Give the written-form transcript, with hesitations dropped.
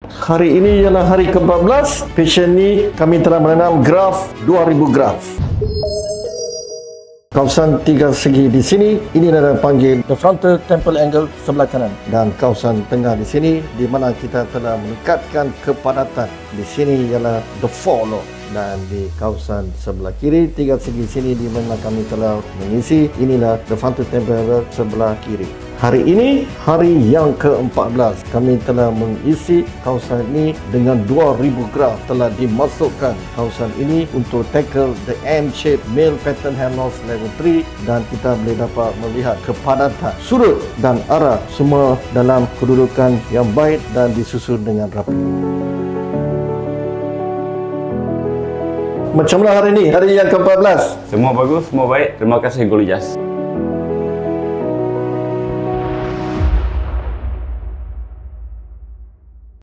Hari ini ialah hari ke-14. Passion ni kami telah menanam graf 2000 graf. Kawasan tiga segi di sini, ini adalah panggil the frontal temple angle sebelah kanan, dan kawasan tengah di sini di mana kita telah meningkatkan kepadatan. Di sini ialah the four low, dan di kawasan sebelah kiri tiga segi sini di mana kami telah mengisi, inilah the frontal temple angle sebelah kiri. Hari ini, hari yang ke-14, kami telah mengisi kawasan ini dengan 2000 graf. Telah dimasukkan kawasan ini untuk tackle the M-shape male pattern hair loss level 3, dan kita boleh dapat melihat kepadatan sudut dan arah semua dalam kedudukan yang baik dan disusun dengan rapi. Macam mana hari ini? Hari yang ke-14? Semua bagus, semua baik. Terima kasih Guru Jas.